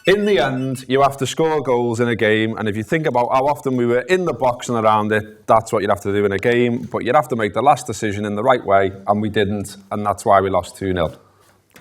In the end, you have to score goals in a game, and if you think about how often we were in the box and around it, that's what you'd have to do in a game, but you'd have to make the last decision in the right way, and we didn't, and that's why we lost 2-0.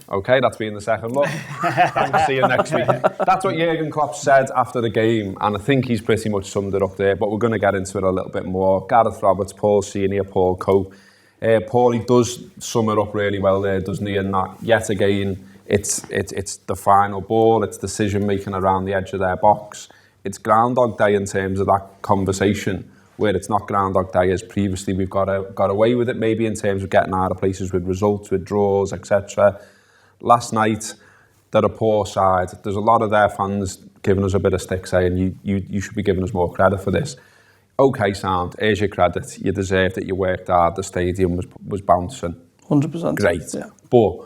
Okay, that's been the second look. Thanks, see you next week. That's what Jurgen Klopp said after the game, and I think he's pretty much summed it up there, but we're going to get into it a little bit more. Gareth Roberts, Paul Senior, Paul Cope. Paulie does sum it up really well there, doesn't he? And that, yet again, it's the final ball, it's decision making around the edge of their box. It's Groundhog Day in terms of that conversation, where it's not Groundhog Day as previously we've got away with it, maybe in terms of getting out of places with results, with draws, etc. Last night, they're a poor side. There's a lot of their fans giving us a bit of stick, saying you should be giving us more credit for this. Okay, sound. Here's your credit. You deserved it. You worked hard. The stadium was bouncing. 100%. Great. Yeah. But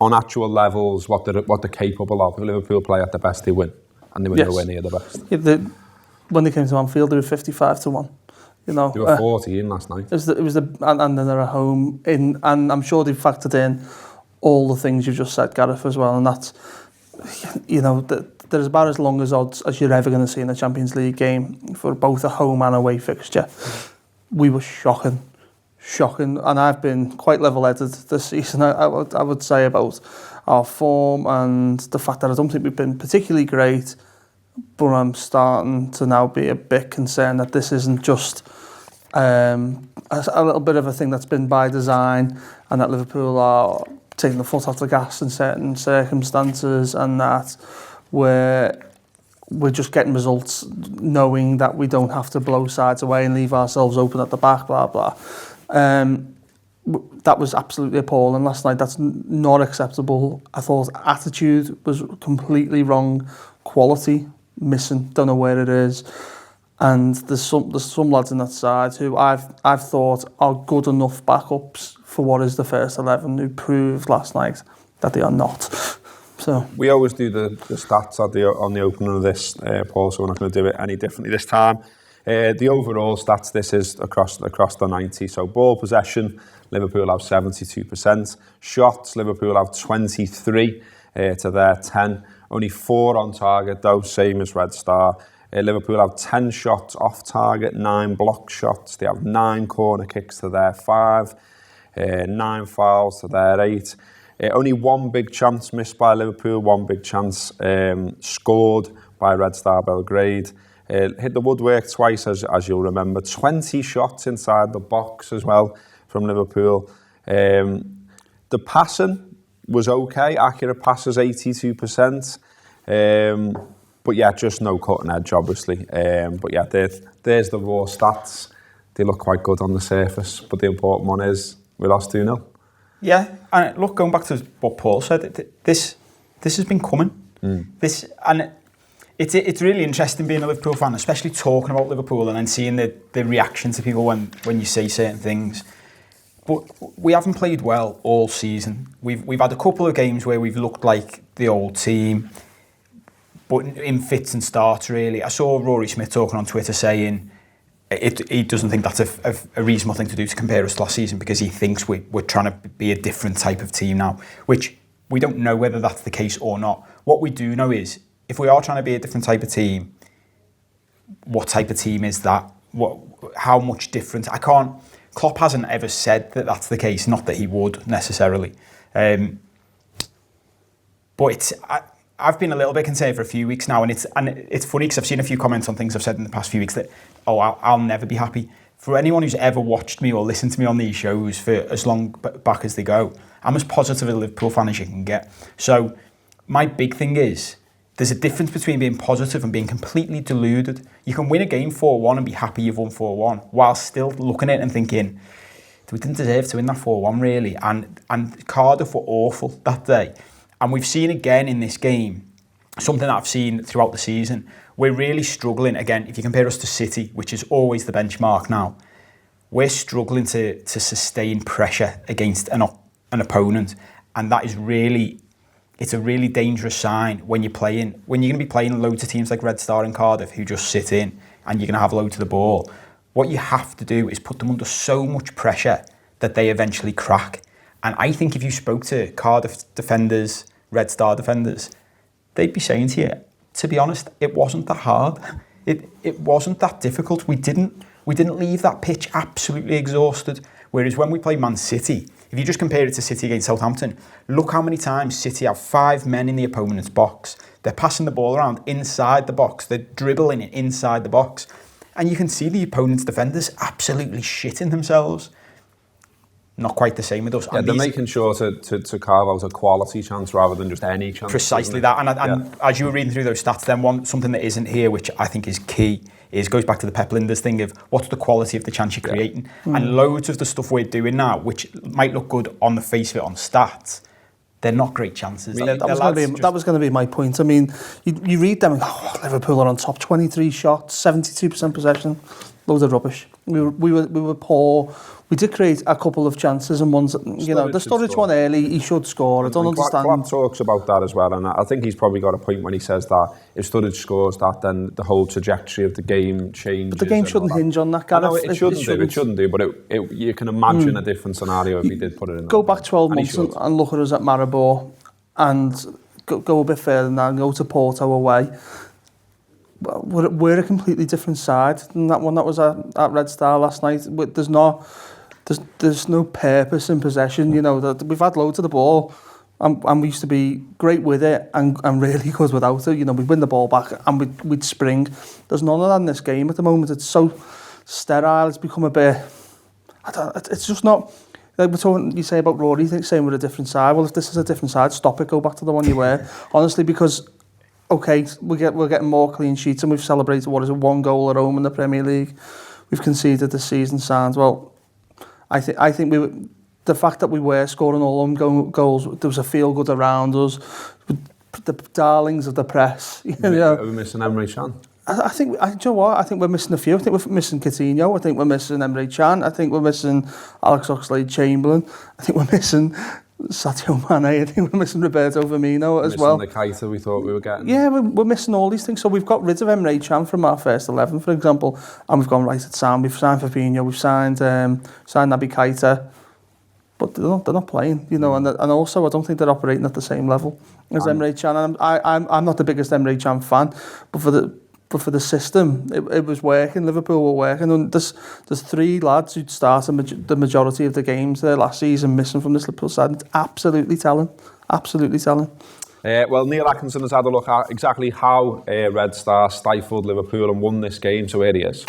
on actual levels, what they're capable of, Liverpool play at the best, they win, and they were nowhere near the best. Yeah, when they came to Anfield, they were 55-1. You know, they were 14 last night. It was and then they're at home and I'm sure they've factored in all the things you've just said, Gareth, as well, and that's, you know, there's about as long as odds as you're ever going to see in a Champions League game for both a home and away fixture. We were shocking, and I've been quite level-headed this season, I would say, about our form and the fact that I don't think we've been particularly great, but I'm starting to now be a bit concerned that this isn't just a little bit of a thing that's been by design, and that Liverpool are taking the foot off the gas in certain circumstances, and that we're just getting results knowing that we don't have to blow sides away and leave ourselves open at the back, blah, blah. That was absolutely appalling last night. That's not acceptable. I thought attitude was completely wrong, quality missing, don't know where it is. And there's some lads in that side who I've thought are good enough backups for what is the first 11, who proved last night that they are not. So we always do the stats on the opening of this, Paul, so we're not going to do it any differently this time. The overall stats, this is across the 90. So ball possession, Liverpool have 72%. Shots, Liverpool have 23 to their 10. Only 4 on target though, same as Red Star. Liverpool have 10 shots off target, 9 block shots. They have 9 corner kicks to their 5, 9 fouls to their 8. Only 1 big chance missed by Liverpool, 1 big chance scored by Red Star Belgrade. Hit the woodwork twice, as you'll remember. 20 shots inside the box as well from Liverpool. The passing was okay, accurate passes 82%. But yeah, just no cutting edge, obviously. But yeah, there's the raw stats. They look quite good on the surface, but the important one is we lost 2-0. Yeah, and look, going back to what Paul said, this has been coming. It's really interesting being a Liverpool fan, especially talking about Liverpool and then seeing the reaction to people when you say certain things. But we haven't played well all season. We've had a couple of games where we've looked like the old team, but in fits and starts, really. I saw Rory Smith talking on Twitter saying he doesn't think that's a reasonable thing to do to compare us to last season, because he thinks we're trying to be a different type of team now, which we don't know whether that's the case or not. What we do know is, if we are trying to be a different type of team, what type of team is that? How much different? Klopp hasn't ever said that that's the case, not that he would necessarily. But I've been a little bit concerned for a few weeks now, and it's funny because I've seen a few comments on things I've said in the past few weeks that, I'll never be happy. For anyone who's ever watched me or listened to me on these shows for as long back as they go, I'm as positive a Liverpool fan as you can get. So my big thing is, there's a difference between being positive and being completely deluded. You can win a game 4-1 and be happy you've won 4-1, while still looking at it and thinking, we didn't deserve to win that 4-1 really. And Cardiff were awful that day. And we've seen again in this game, something that I've seen throughout the season, we're really struggling. Again, if you compare us to City, which is always the benchmark now, we're struggling to sustain pressure against an opponent. And that is really, it's a really dangerous sign when you're going to be playing loads of teams like Red Star and Cardiff who just sit in and you're going to have loads of the ball. What you have to do is put them under so much pressure that they eventually crack. And I think if you spoke to Cardiff defenders, Red Star defenders, they'd be saying to you, to be honest, it wasn't that hard. It wasn't that difficult. We didn't leave that pitch absolutely exhausted. Whereas when we play Man City, if you just compare it to City against Southampton, look how many times City have 5 men in the opponent's box. They're passing the ball around inside the box. They're dribbling it inside the box. And you can see the opponent's defenders absolutely shitting themselves. Not quite the same with us. Yeah, they're making sure to carve out a quality chance rather than just any chance. Precisely that. And as you were reading through those stats, then something that isn't here, which I think is key, goes back to the Pep Linders thing of what's the quality of the chance you're creating. And loads of the stuff we're doing now, which might look good on the face of it on stats, they're not great chances. That was going to be my point. I mean, you read them and Liverpool are on top, 23 shots, 72% possession, loads of rubbish. We were poor. We did create a couple of chances and ones, the Sturridge one early, he should score. I don't understand. Klopp talks about that as well, and I think he's probably got a point when he says that if Sturridge scores that, then the whole trajectory of the game changes. But the game shouldn't hinge on that, Gareth. No, it shouldn't do, but you can imagine a different scenario if he did put it in. Go back 12 months and look at us at Maribor and go a bit further than that and go to Porto away. We're a completely different side than that one that was at Red Star last night. There's no purpose in possession. We've had loads of the ball and we used to be great with it and really good without it. We'd win the ball back and we'd spring. There's none of that in this game at the moment. It's so sterile. It's become a bit... it's just not... Like we're talking, you say about Rory, saying we're a different side. Well, if this is a different side, stop it, go back to the one you were. Honestly, because... Okay, we're getting more clean sheets and we've celebrated, 1 goal at home in the Premier League. We've conceded the season signs. Well, I think the fact that we were scoring all home goals, there was a feel good around us. The darlings of the press. Are we missing Emre Can? I think, do you know what? I think we're missing a few. I think we're missing Coutinho. I think we're missing Emre Can. I think we're missing Alex Oxlade-Chamberlain. I think we're missing Sadio Mane. I think we're missing Roberto Firmino as well. Missing the Keita we thought we were getting. Yeah, we're missing all these things. So we've got rid of Emre Can from our first 11, for example, and we've gone right at Sam. We've signed Fabinho. We've signed Naby Keita. But they're not playing, and also I don't think they're operating at the same level as Emre Can. I'm not the biggest Emre Can fan, but for the system, it was working. Liverpool were working, and there's 3 lads who'd started the majority of the games there last season missing from this Liverpool side. It's absolutely telling. Absolutely telling. Well, Neil Atkinson has had a look at exactly how Red Star stifled Liverpool and won this game, so here he is.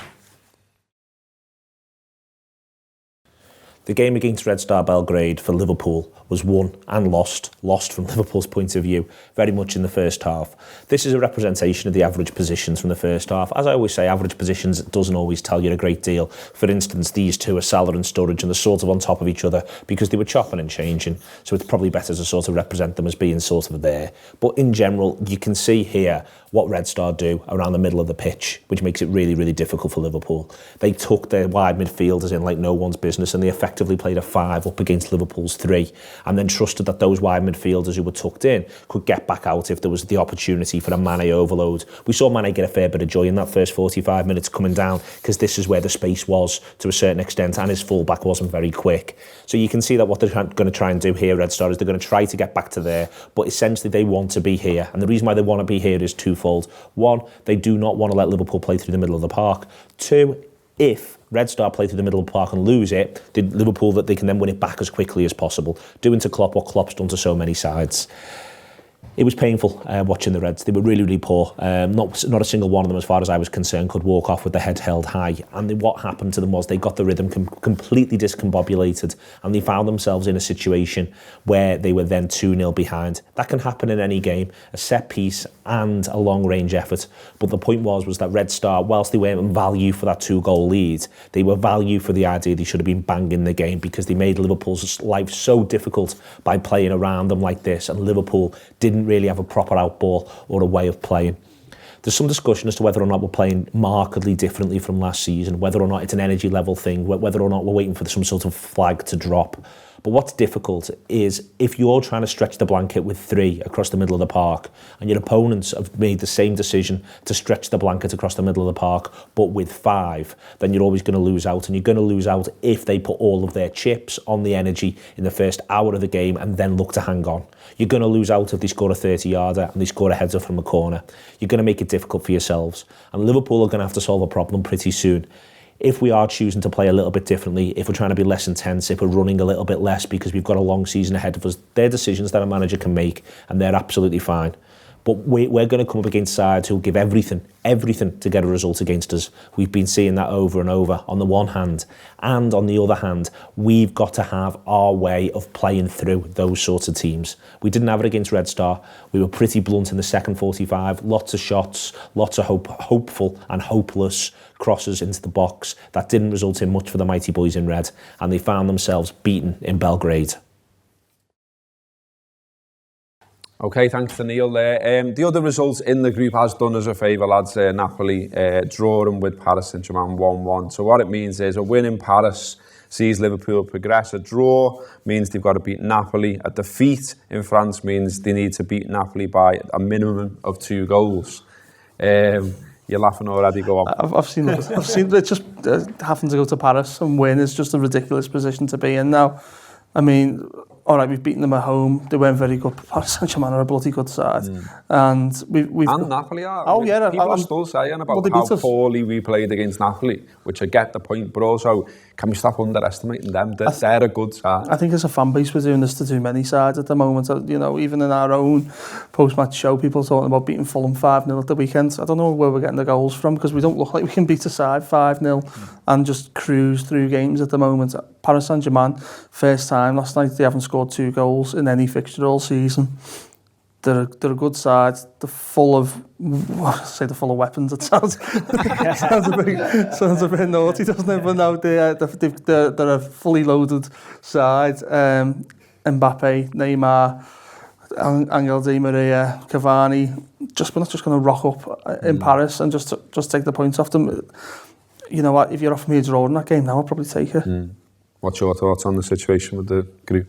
The game against Red Star Belgrade for Liverpool was won and lost from Liverpool's point of view, very much in the first half. This is a representation of the average positions from the first half. As I always say, average positions doesn't always tell you a great deal. For instance, these two are Salah and Sturridge, and they're sort of on top of each other because they were chopping and changing, so it's probably better to sort of represent them as being sort of there. But in general, you can see here what Red Star do around the middle of the pitch, which makes it really, really difficult for Liverpool. They took their wide midfielders in like no one's business, and they effectively played a 5 up against Liverpool's 3, and then trusted that those wide midfielders who were tucked in could get back out if there was the opportunity for a Mane overload. We saw Mane get a fair bit of joy in that first 45 minutes coming down, because this is where the space was to a certain extent, and his fullback wasn't very quick. So you can see that what they're going to try and do here, Red Star, is they're going to try to get back to there, but essentially they want to be here, and the reason why they want to be here is twofold. 1, they do not want to let Liverpool play through the middle of the park. 2, if Red Star play through the middle of the park and lose it, did Liverpool that they can then win it back as quickly as possible, doing to Klopp what Klopp's done to so many sides. It was painful watching the Reds. They were really, really poor. Not a single one of them, as far as I was concerned, could walk off with their heads held high. And what happened to them was they got the rhythm completely discombobulated, and they found themselves in a situation where they were then 2-0 behind. That can happen in any game, a set piece and a long-range effort. But the point was that Red Star, whilst they weren't value for that 2-goal lead, they were value for the idea they should have been banging the game, because they made Liverpool's life so difficult by playing around them like this, and Liverpool didn't really have a proper outball or a way of playing. There's some discussion as to whether or not we're playing markedly differently from last season, whether or not it's an energy level thing, whether or not we're waiting for some sort of flag to drop. But what's difficult is if you're trying to stretch the blanket with 3 across the middle of the park and your opponents have made the same decision to stretch the blanket across the middle of the park but with 5, then you're always going to lose out. And you're going to lose out if they put all of their chips on the energy in the first hour of the game and then look to hang on. You're going to lose out if they score a 30-yarder and they score a header from a corner. You're going to make it difficult for yourselves. And Liverpool are going to have to solve a problem pretty soon. If we are choosing to play a little bit differently, if we're trying to be less intense, if we're running a little bit less because we've got a long season ahead of us, they're decisions that a manager can make and they're absolutely fine. But we're going to come up against sides who'll give everything to get a result against us. We've been seeing that over and over on the one hand. And on the other hand, we've got to have our way of playing through those sorts of teams. We didn't have it against Red Star. We were pretty blunt in the second 45. Lots of shots, lots of hopeful and hopeless crosses into the box. That didn't result in much for the mighty boys in red. And they found themselves beaten in Belgrade. Okay, thanks to Neil there. The other results in the group has done us a favour, lads. Napoli drawing with Paris Saint-Germain 1-1. So what it means is a win in Paris sees Liverpool progress. A draw means they've got to beat Napoli. A defeat in France means they need to beat Napoli by a minimum of 2 goals. You're laughing already, go on. I've seen it just having to go to Paris and win is just a ridiculous position to be in now. I mean, all right, we've beaten them at home. They weren't very good. Paris Saint-Germain are a bloody good side. And we've and Napoli are. Oh, yeah. People are still saying about how poorly we played against Napoli, which I get the point, but also, can we stop underestimating them? They're a good side. I think as a fan base, we're doing this to too many sides at the moment. You know, even in our own post-match show, people talking about beating Fulham 5-0 at the weekend. I don't know where we're getting the goals from, because we don't look like we can beat a side 5-0 and just cruise through games at the moment. Paris Saint-Germain, first time last night, they haven't scored 2 goals in any fixture all season. They're a good side. They're full of, they're full of weapons. It sounds sounds a bit naughty, doesn't it? But no, they're a fully loaded side. Mbappe, Neymar, Angel Di Maria, Cavani. We're not just going to rock up in Paris and just take the points off them. You know what? If you're offering me a draw in that game now, I'll probably take it. What's your thoughts on the situation with the group?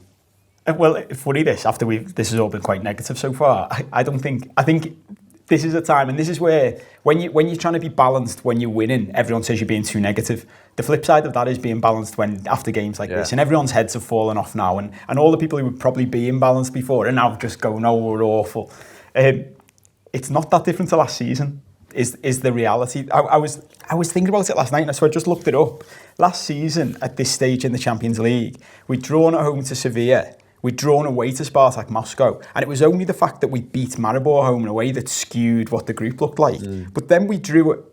Well, funny this, after this has all been quite negative so far, I think this is a time, and this is where, when you're trying to be balanced when you're winning, everyone says you're being too negative. The flip side of that is being balanced when after games like this, and everyone's heads have fallen off now, and all the people who would probably be imbalanced before are now just going, oh, we're awful. It's not that different to last season, is the reality. I was thinking about it last night, and so I just looked it up. Last season, at this stage in the Champions League, we'd drawn at home to Sevilla, we'd drawn away to Spartak Moscow, and it was only the fact that we beat Maribor home and away that skewed what the group looked like. But then we drew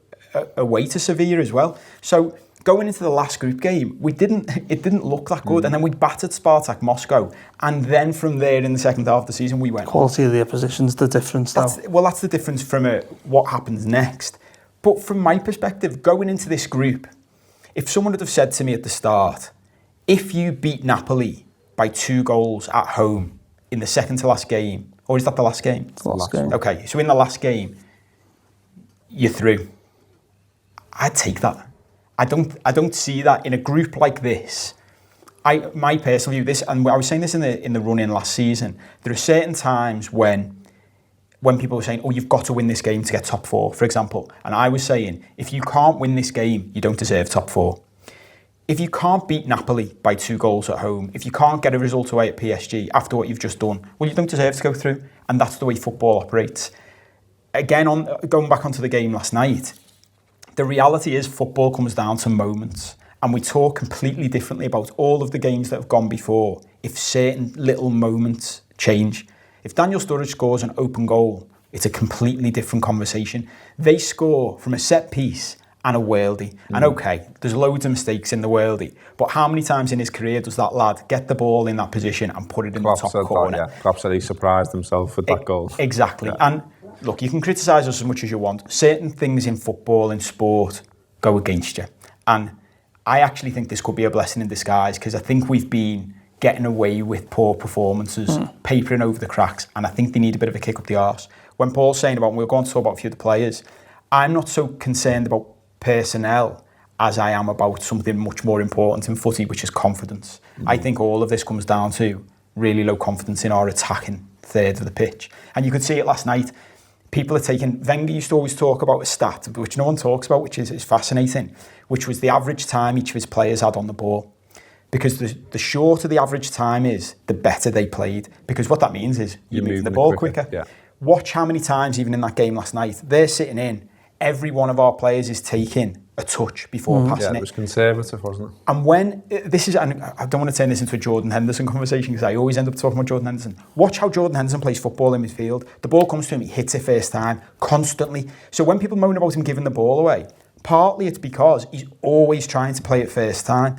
away to Sevilla as well. So going into the last group game, it didn't look that good, and then we battered Spartak Moscow, and then from there in the second half of the season we went. Quality of the opposition's the difference now. That's the difference from what happens next. But from my perspective, going into this group, if someone had have said to me at the start, if you beat Napoli by 2 goals at home in the second to last game, or is that the last game? It's the last game. Okay, so in the last game, you're through. I'd take that. I don't see that in a group like this. My personal view, this, and I was saying this in the run-in last season, there are certain times when people were saying, oh, you've got to win this game to get top 4, for example. And I was saying, if you can't win this game, you don't deserve top 4. If you can't beat Napoli by 2 goals at home, if you can't get a result away at PSG after what you've just done, well, you don't deserve to go through. And that's the way football operates. Again, going back onto the game last night, the reality is football comes down to moments. And we talk completely differently about all of the games that have gone before if certain little moments change. If Daniel Sturridge scores an open goal, it's a completely different conversation. They score from a set piece and a worldie. And okay, there's loads of mistakes in the worldie, but how many times in his career does that lad get the ball in that position and put it in the top corner? Klopp said he surprised himself with that goal. Exactly. Yeah. And look, you can criticise us as much as you want. Certain things in football, in sport, go against you. And I actually think this could be a blessing in disguise, because I think we've been getting away with poor performances, papering over the cracks, and I think they need a bit of a kick up the arse. When Paul's saying about, we're going to talk about a few of the players, I'm not so concerned about personnel as I am about something much more important in footy, which is confidence. I think all of this comes down to really low confidence in our attacking third of the pitch. And you could see it last night. People are taking... Wenger used to always talk about a stat, which no one talks about, which is fascinating, which was the average time each of his players had on the ball. Because the shorter the average time is, the better they played. Because what that means is you move the ball quicker. Yeah. Watch how many times, even in that game last night, they're sitting in, every one of our players is taking a touch before passing it. Yeah, it was conservative, wasn't it? And when this is, and I don't want to turn this into a Jordan Henderson conversation because I always end up talking about Jordan Henderson. Watch how Jordan Henderson plays football in midfield. The ball comes to him, he hits it first time, constantly. So when people moan about him giving the ball away, partly it's because he's always trying to play it first time.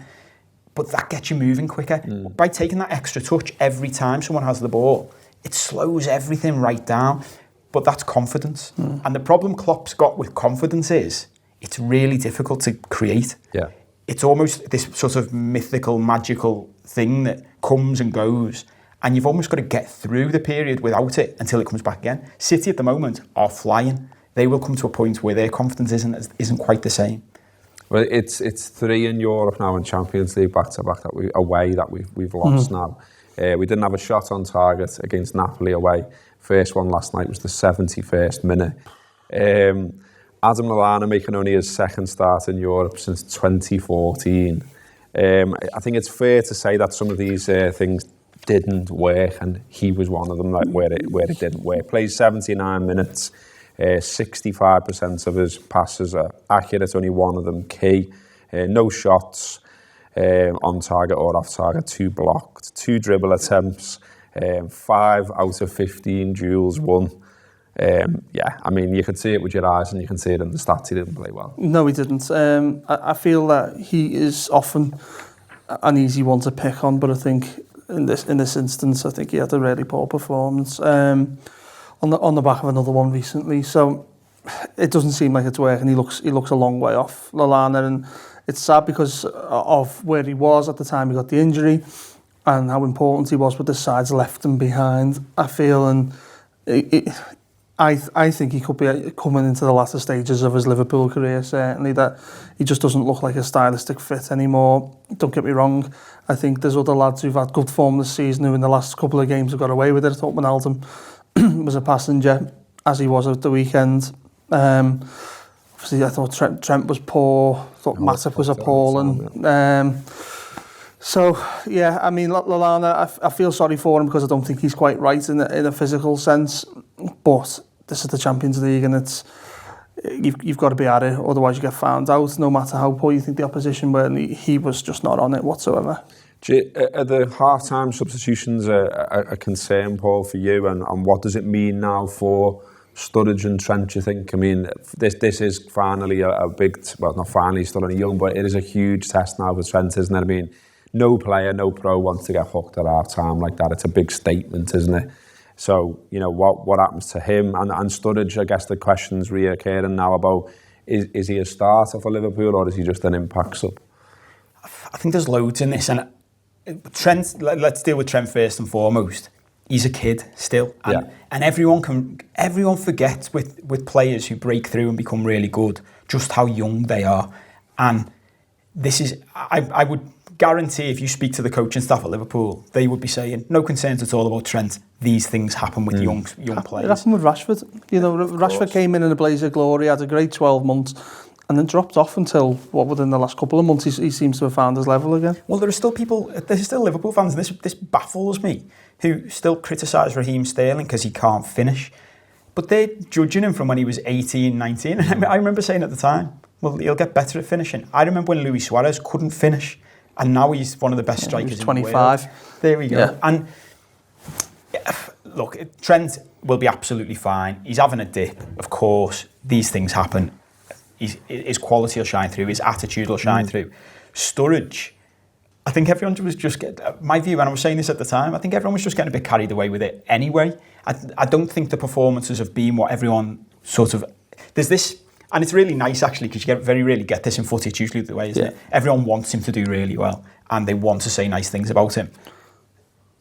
But that gets you moving quicker. By taking that extra touch every time someone has the ball, it slows everything right down. But that's confidence. And the problem Klopp's got with confidence is it's really difficult to create. Yeah. It's almost this sort of mythical, magical thing that comes and goes. And you've almost got to get through the period without it until it comes back again. City at the moment are flying. They will come to a point where their confidence isn't quite the same. Well, it's 3 in Europe now in Champions League back-to-back that we've lost now. We didn't have a shot on target against Napoli away. First one last night was the 71st minute. Adam Lallana making only his second start in Europe since 2014. I think it's fair to say that some of these things didn't work, and he was one of them where it didn't work. Plays 79 minutes. 65% of his passes are accurate, only one of them key. No shots on target or off target, 2 blocked, 2 dribble attempts, 5 out of 15 duels won. Yeah, I mean, you can see it with your eyes and you can see it in the stats. He didn't play well. No, he didn't. I feel that he is often an easy one to pick on, but I think in this instance, I think he had a really poor performance. On the back of another one recently, so it doesn't seem like it's working. He looks a long way off, Lallana, and it's sad because of where he was at the time he got the injury and how important he was, but the side's left him behind, I feel, and I think he could be coming into the latter stages of his Liverpool career, certainly, that he just doesn't look like a stylistic fit anymore. Don't get me wrong, I think there's other lads who've had good form this season who in the last couple of games have got away with it. I thought Wijnaldum was a passenger, as he was at the weekend. Obviously, I thought Trent was poor. I thought Matip was appalling. So, yeah, I mean, Lallana, I feel sorry for him because I don't think he's quite right in a physical sense. But this is the Champions League, and it's you've got to be at it, otherwise you get found out, no matter how poor you think the opposition were. And he was just not on it whatsoever. Are the half-time substitutions a concern, Paul, for you? And what does it mean now for Sturridge and Trent, do you think? I mean, this is finally a big... Well, not finally, he's still only young, but it is a huge test now for Trent, isn't it? I mean, no player, no pro wants to get hooked at half-time like that. It's a big statement, isn't it? So, you know, what happens to him? And Sturridge, I guess the question's reoccurring now about, is he a starter for Liverpool or is he just an impact sub? I think there's loads in this, and Trent, let's deal with Trent first and foremost. He's a kid still, and everyone forgets with players who break through and become really good just how young they are. And this is, I would guarantee if you speak to the coaching staff at Liverpool, they would be saying no concerns at all about Trent. These things happen with young players. It happened with Rashford. You know, Rashford came in a blaze of glory, had a great 12 months. And then dropped off until, within the last couple of months, he seems to have found his level again. Well, there's still Liverpool fans, and this baffles me, who still criticise Raheem Sterling because he can't finish. But they're judging him from when he was 18, 19. And I remember saying at the time, well, he'll get better at finishing. I remember when Luis Suarez couldn't finish, and now he's one of the best strikers in the world. 25. There we go. Yeah. And look, Trent will be absolutely fine. He's having a dip, of course. These things happen. His quality will shine through, his attitude will shine through. Sturridge, I think everyone was just my view, and I was saying this at the time, I think everyone was just getting a bit carried away with it anyway. I don't think the performances have been what everyone sort of... There's this, and it's really nice actually, because you very rarely get this in footy. It's usually the way, isn't it? Everyone wants him to do really well, and they want to say nice things about him.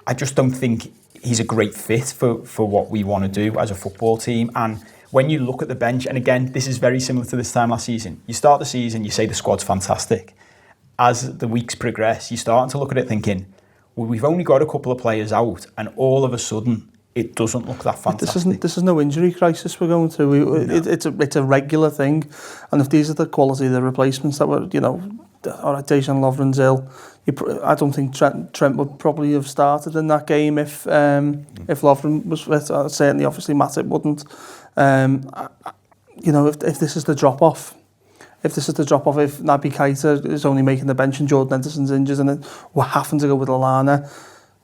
I just don't think he's a great fit for what we want to do as a football team. And when you look at the bench, and again, this is very similar to this time last season, you start the season, you say the squad's fantastic. As the weeks progress, you're starting to look at it thinking, we've only got a couple of players out, and all of a sudden it doesn't look that fantastic. This is no injury crisis we're going through. It's a regular thing, and if these are the quality of the replacements that were, all right, Dejan Lovren's ill. I don't think Trent would probably have started in that game if Lovren was fit. Certainly, obviously, Matip wouldn't. If this is the drop off, if Naby Keita is only making the bench and Jordan Henderson's injured, and then we're having to go with Lallana,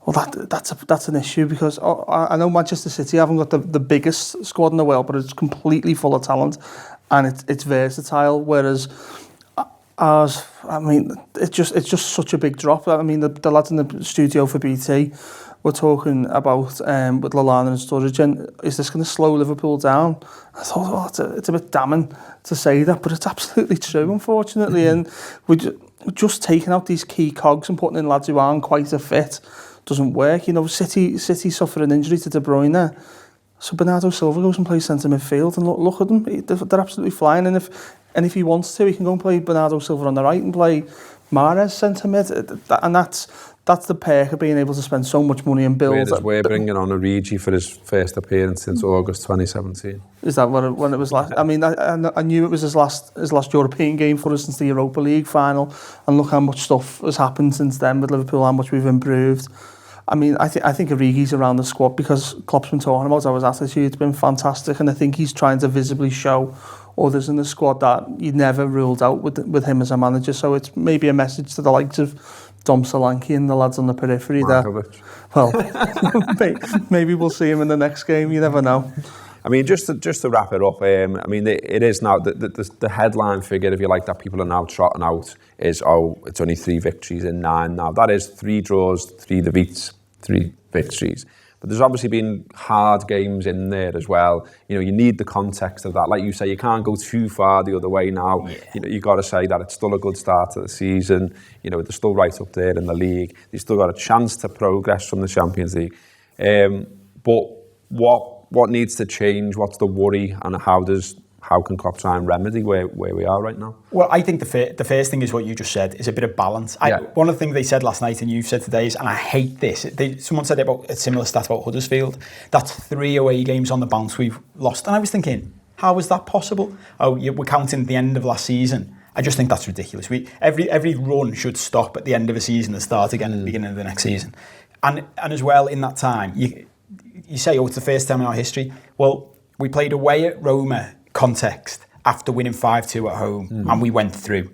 well, that's an issue, because I know Manchester City haven't got the biggest squad in the world, but it's completely full of talent, and it's versatile. Whereas ours, I mean, it's just such a big drop. I mean, the lads in the studio for BT were talking about with Lallana and Sturridge, and is this going to slow Liverpool down? I thought, it's a bit damning to say that, but it's absolutely true, unfortunately. And we're just taking out these key cogs and putting in lads who aren't quite a fit doesn't work. City suffered an injury to De Bruyne, so Bernardo Silva goes and plays centre midfield, and look at them, they're absolutely flying. And if he wants to, he can go and play Bernardo Silva on the right and play Mahrez centre mid, and that's the perk of being able to spend so much money and build. We're bringing on Origi for his first appearance since August 2017. Is that when it was last? I mean, I knew it was his last European game for us since the Europa League final, and look how much stuff has happened since then with Liverpool, how much we've improved. I mean, I think Origi's around the squad because Klopp's been talking about how his attitude's been fantastic, and I think he's trying to visibly show others in the squad that you never ruled out with him as a manager. So it's maybe a message to the likes of Dom Solanke and the lads on the periphery there. Well, maybe we'll see him in the next game. You never know. I mean, just to wrap it up, I mean, it is now the headline figure, if you like, that people are now trotting out is, it's only 3 victories in 9 now. That is 3 draws, 3 defeats, 3 victories. But there's obviously been hard games in there as well. You need the context of that. Like you say, you can't go too far the other way now. Yeah. You've got to say that it's still a good start to the season. They're still right up there in the league. They've still got a chance to progress from the Champions League. But what needs to change? What's the worry? And how can Klopp try and remedy where we are right now? Well, I think the first thing is what you just said, is a bit of balance. One of the things they said last night and you've said today is, and I hate this, someone said about a similar stat about Huddersfield, that's 3 away games on the bounce we've lost. And I was thinking, how is that possible? We're counting the end of last season. I just think that's ridiculous. Every run should stop at the end of a season and start again at the beginning of the next season. And as well, in that time, you say, it's the first time in our history. Well, we played away at Roma, context, after winning 5-2 at home, and we went through,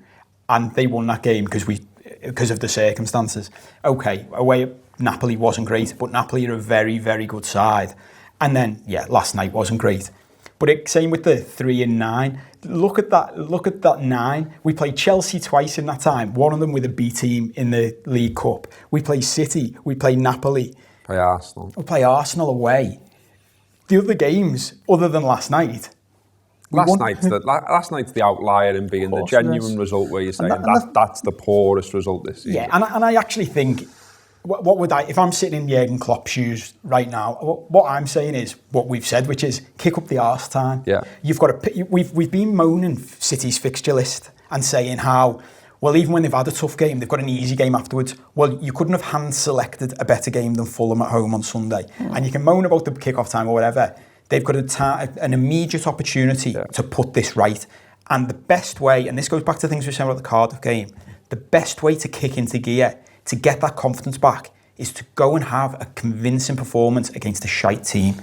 and they won that game because of the circumstances. Okay, away at Napoli wasn't great, but Napoli are a very, very good side. And then, last night wasn't great. But same with the 3 and 9. Look at that 9. We played Chelsea twice in that time. One of them with a B team in the League Cup. We play City. We play Napoli. We play Arsenal away. The other games, other than last night. Last night's the outlier in being the genuine result where you're saying that's the poorest result this season. Yeah, and I actually think, what would I, if I'm sitting in Jurgen Klopp's shoes right now, what I'm saying is what we've said, which is kick up the arse time. Yeah. We've been moaning City's fixture list and saying how, well, even when they've had a tough game, they've got an easy game afterwards. Well, you couldn't have hand-selected a better game than Fulham at home on Sunday. And you can moan about the kick-off time or whatever. They've got an immediate opportunity to put this right. And the best way, and this goes back to things we said about the Cardiff game, the best way to kick into gear, to get that confidence back, is to go and have a convincing performance against a shite team.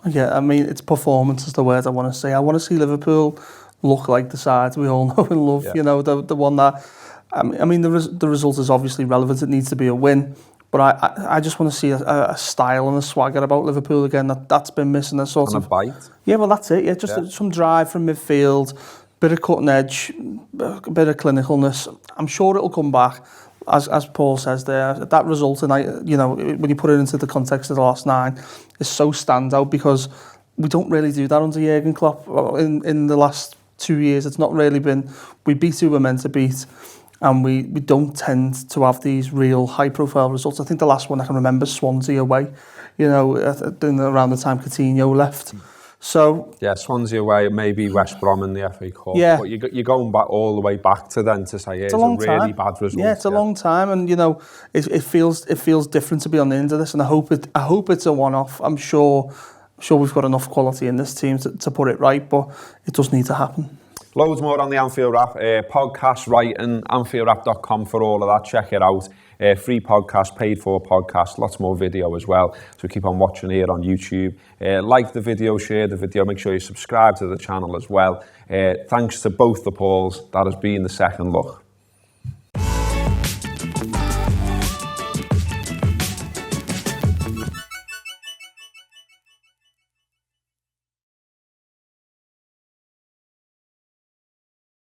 Yeah, I mean, it's performance is the word I want to say. I want to see Liverpool look like the side we all know and love. Yeah. The one that, I mean, the result is obviously relevant. It needs to be a win. But I just want to see a style and a swagger about Liverpool again that's been missing. A sort of bite. Yeah, well, that's it. Yeah, just some drive from midfield, bit of cutting edge, a bit of clinicalness. I'm sure it'll come back, as Paul says there. That result tonight, when you put it into the context of the last 9, is so standout because we don't really do that under Jurgen Klopp. In the last 2 years, it's not really been. We beat who we're meant to beat. And we don't tend to have these real high-profile results. I think the last one I can remember, Swansea away, around the time Coutinho left. So yeah, Swansea away, maybe West Brom in the FA Cup. Yeah. But you're going back all the way back to then to say it's a really bad result. Yeah, it's a long time, and you know it feels different to be on the end of this, and I hope it's a one-off. I'm sure we've got enough quality in this team to put it right, but it does need to happen. Loads more on the Anfield app, podcast writing, AnfieldApp.com for all of that. Check it out. Free podcast, paid for podcast, lots more video as well. So keep on watching here on YouTube. Like the video, share the video, make sure you subscribe to the channel as well. Thanks to both the Pauls. That has been the second look.